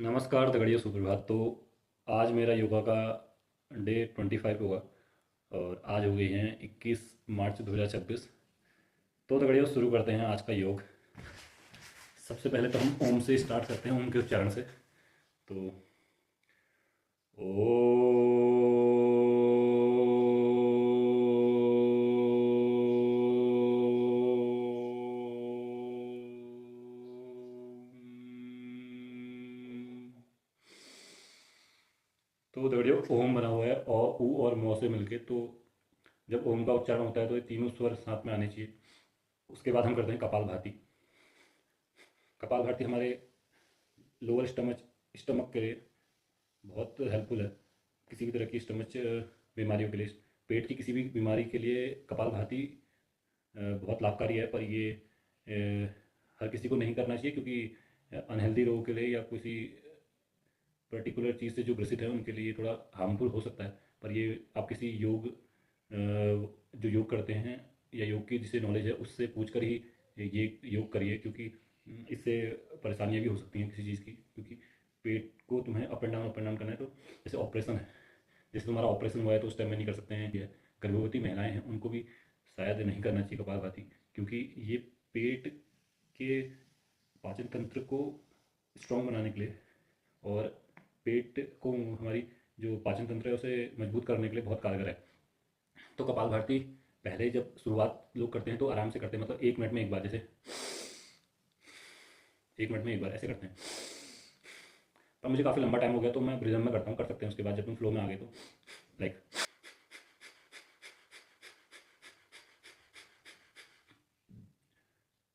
नमस्कार दगड़ियों, सुप्रभात। तो आज मेरा योगा का डे 25 होगा और आज हो गई हैं 21 मार्च 2026। तो दगड़ियों, शुरू करते हैं आज का योग। सबसे पहले तो हम ओम से स्टार्ट करते हैं, ओम के उच्चारण से। तो ओ तो दगड़ियों, ओम बना हुआ है औ ऊ और मौ से मिलके। तो जब ओम का उच्चारण होता है तो ये तीनों स्वर साथ में आने चाहिए। उसके बाद हम करते हैं कपालभाति। कपालभाति हमारे लोअर स्टमक के लिए बहुत हेल्पफुल है। किसी भी तरह की स्टमच बीमारियों के लिए, पेट की किसी भी बीमारी के लिए कपालभाति बहुत लाभकारी है। पर ये हर किसी को नहीं करना चाहिए, क्योंकि अनहेल्दी लोगों के लिए या किसी पर्टिकुलर चीज़ से जो ग्रसित है उनके लिए थोड़ा हार्मफुल हो सकता है। पर ये आप किसी जो योग करते हैं या योग की जिसे नॉलेज है उससे पूछ कर ही ये योग करिए, क्योंकि इससे परेशानियां भी हो सकती हैं किसी चीज़ की। क्योंकि पेट को तुम्हें अप एंड डाउन करना है। तो जैसे ऑपरेशन है, जैसे तुम्हारा ऑपरेशन हुआ है तो उस टाइम में नहीं कर सकते हैं। ये गर्भवती महिलाएं हैं उनको भी शायद नहीं करना चाहिए कपालभाति, क्योंकि ये पेट के पाचन तंत्र को स्ट्रॉन्ग बनाने के लिए और पेट को, हमारी जो पाचन तंत्र है उसे मजबूत करने के लिए बहुत कारगर है। तो कपालभाति पहले जब शुरुआत लोग करते हैं तो आराम से करते हैं, मतलब 1 मिनट में एक बार, जैसे 1 मिनट में एक बार ऐसे करते हैं। पर मुझे काफ़ी लंबा टाइम हो गया तो मैं रिदम में करता हूँ, कर सकते हैं उसके बाद जब तुम फ्लो में आ गए तो। लाइक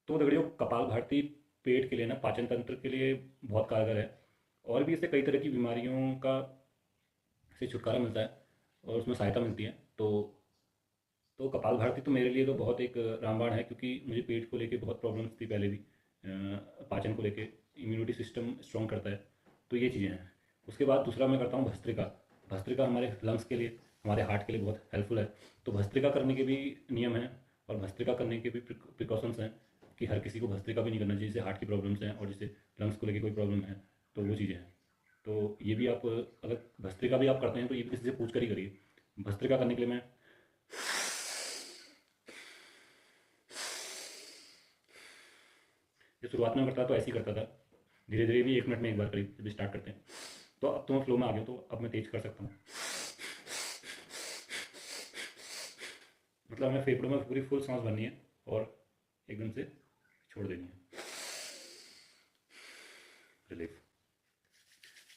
तो दगड़ियों, कपालभाति पेट के लिए ना, पाचन तंत्र के लिए बहुत कारगर है। और भी इससे कई तरह की बीमारियों का से छुटकारा मिलता है और उसमें सहायता मिलती है। कपालभाति तो मेरे लिए तो बहुत एक रामबाण है, क्योंकि मुझे पेट को लेके बहुत प्रॉब्लम्स थी पहले भी। पाचन को लेके इम्यूनिटी सिस्टम स्ट्रॉन्ग करता है। तो ये चीज़ें हैं। उसके बाद दूसरा मैं करता हूँ भस्त्रिका। भस्त्रिका हमारे लंग्स के लिए, हमारे हार्ट के लिए बहुत हेल्पफुल है। तो भस्त्रिका करने के भी नियम हैं और भस्त्रिका करने के भी प्रिकॉशंस हैं, कि हर किसी को भस्त्रिका भी नहीं करना चाहिए जिसे हार्ट की प्रॉब्लम्स हैं और जिसे लंग्स को लेके कोई प्रॉब्लम है। तो वो चीज़ें हैं। तो ये भी आप, अगर भस्त्रिका भी आप करते हैं तो ये भी किसी से पूछ कर ही करिए। भस्त्रिका करने के लिए मैं जब शुरुआत में करता था तो ऐसे ही करता था। धीरे धीरे भी 1 मिनट में एक बार करीब जब स्टार्ट करते हैं। तो अब तो मैं फ्लो में आ गया, तो अब मैं तेज कर सकता हूँ। मतलब हमें फेफड़ों में पूरी फुल सांस भरनी है और एकदम से छोड़ देनी है। रिलीफ।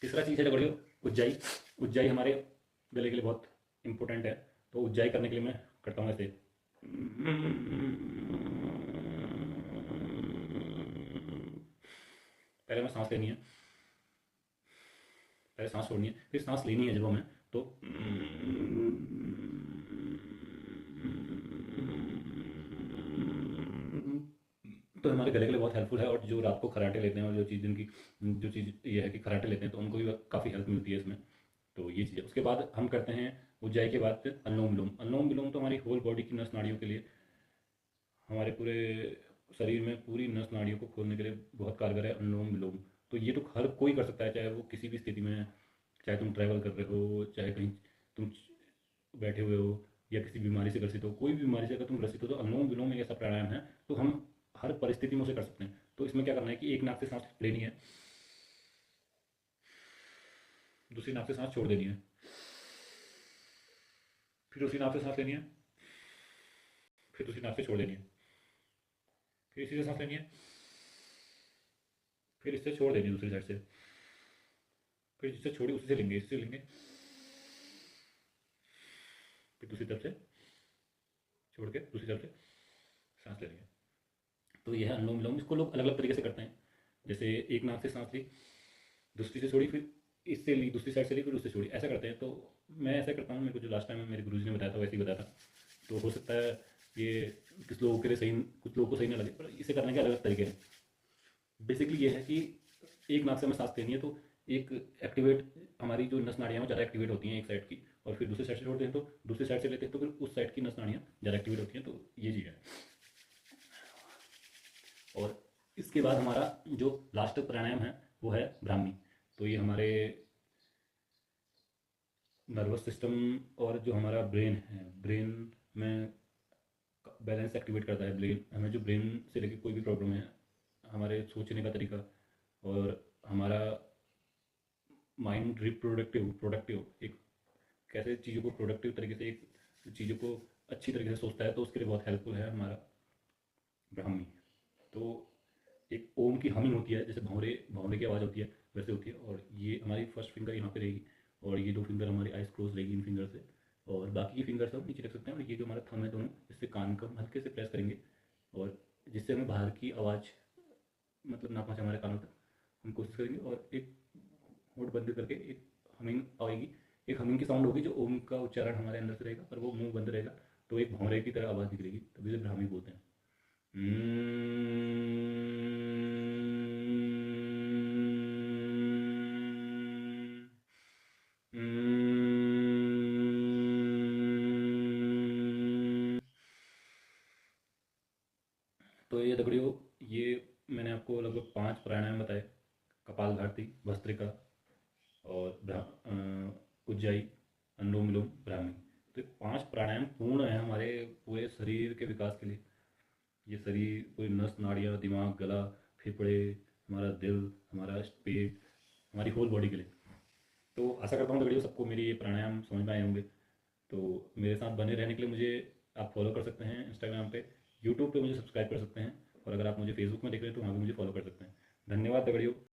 तीसरा चीज़ है लगड़ियो, उज्जाई। उज्जाई हमारे गले के लिए बहुत इंपॉर्टेंट है। तो उज्जाई करने के लिए मैं करता हूँ ऐसे। पहले मैं सांस लेनी है, पहले सांस छोड़नी है, फिर सांस लेनी है जब हमें। तो तो हमारे गले के लिए बहुत हेल्पफुल है। और जो रात को खराटे लेते हैं और जो चीज़ जिनकी जो चीज़ ये है कि खराटे लेते हैं तो उनको भी काफ़ी हेल्प मिलती है इसमें। तो ये चीज़ है। उसके बाद हम करते हैं ऊंचाई के बाद फिर अनुलोम विलोम। अनुलोम विलोम तो हमारी होल बॉडी की नस नाड़ियों के लिए, हमारे पूरे शरीर में पूरी नस नाड़ियों को खोलने के लिए बहुत कारगर है अनुलोम विलोम। तो ये तो हर कोई कर सकता है, चाहे वो किसी भी स्थिति में है। चाहे तुम ट्रैवल कर रहे हो, चाहे कहीं तुम बैठे हुए हो, या किसी बीमारी से ग्रसित हो, कोई भी बीमारी से अगर तुम ग्रसित हो तो अनुलोम विलोम एक ऐसा प्राणायाम है तो हम हर परिस्थिति में उसे कर सकते हैं। तो इसमें क्या करना है कि एक नाक से सांस लेनी है, दूसरी नाक से सांस छोड़ देनी है, फिर दूसरी नाक से सांस लेनी है, फिर दूसरी नाक से छोड़ देनी है, फिर इसी से सांस लेनी है, फिर इससे छोड़ देनी है दूसरी साइड से, फिर जिससे छोड़ी उसी से लेंगे, इससे लेंगे, फिर दूसरी तरफ से छोड़ के दूसरी तरफ से सांस ले लेंगे। तो यह है अनुलोम विलोम। इसको लोग अलग अलग तरीके से करते हैं। जैसे एक नाक से सांस ली, दूसरी से छोड़ी, फिर इससे ली, दूसरी साइड से ली, फिर उससे छोड़ी, ऐसा करते हैं। तो मैं ऐसा करता हूँ। मेरे को जो लास्ट टाइम मेरे गुरुजी ने बताया था वैसे ही बताया था। तो हो सकता है ये किस लोगों के लिए सही, कुछ लोगों को सही ना लगे, पर इसे करने के अलग अलग तरीके हैं। बेसिकली ये है कि एक नाक से हमें सांस लेनी है तो एक एक्टिवेट, हमारी जो नस नाड़ियाँ ज़्यादा एक्टिवेट होती हैं एक साइड की, और फिर दूसरी साइड से छोड़ते हैं तो दूसरी साइड से लेते हैं तो फिर उस साइड की नस नाड़ियाँ ज़्यादा एक्टिवेट होती हैं। तो ये चीज़ है। और इसके बाद हमारा जो लास्ट प्राणायाम है वो है ब्राह्मी। तो ये हमारे नर्वस सिस्टम और जो हमारा ब्रेन है, ब्रेन में बैलेंस एक्टिवेट करता है। ब्रेन हमें जो ब्रेन से लेकर कोई भी प्रॉब्लम है, हमारे सोचने का तरीका और हमारा माइंड रिप्रोडक्टिव प्रोडक्टिव एक कैसे चीज़ों को प्रोडक्टिव तरीके से एक चीज़ों को अच्छी तरीके से सोचता है, तो उसके लिए बहुत हेल्पफुल है हमारा ब्राह्मी। तो एक ओम की हमिंग होती है, जैसे भौरे भौरे की आवाज़ होती है वैसे होती है। और ये हमारी फर्स्ट फिंगर यहाँ पे रहेगी और ये दो फिंगर हमारी आइस क्लोज रहेगी इन फिंगर से, और बाकी की फिंगर सब नीचे रख सकते हैं। और ये जो हमारा थंब है दोनों, इससे कान को हम हल्के से प्रेस करेंगे और जिससे हमें बाहर की आवाज़ मतलब ना पहुँचे हमारे कानों तक, हम कोशिश करेंगे। और एक होंठ बंद करके एक हमिंग आएगी, एक हमिंग की साउंड होगी जो ओम का उच्चारण हमारे अंदर से रहेगा, पर वो मुंह बंद रहेगा, तो एक भौरे की तरह आवाज़ निकलेगी, तभी से ब्राह्मी बोलते हैं। तो ये दगड़ियों, ये मैंने आपको लगभग 5 प्राणायाम बताए। कपालभाति, भस्त्रिका और उज्जाई, अनुलोम विलोम, ब्राह्मी। तो ये 5 प्राणायाम पूर्ण है हमारे पूरे शरीर के विकास के लिए। ये शरीर पूरी नस नाड़ियाँ, दिमाग, गला, फेफड़े, हमारा दिल, हमारा पेट, हमारी होल बॉडी के लिए। तो आशा करता हूँ दगड़ियों सबको मेरी ये प्राणायाम समझ में आए होंगे। तो मेरे साथ बने रहने के लिए मुझे आप फॉलो कर सकते हैं इंस्टाग्राम पे, यूट्यूब पे मुझे सब्सक्राइब कर सकते हैं, और अगर आप मुझे फेसबुक में देख रहे हैं तो वहाँ भी मुझे फॉलो कर सकते हैं। धन्यवाद दगड़ियों।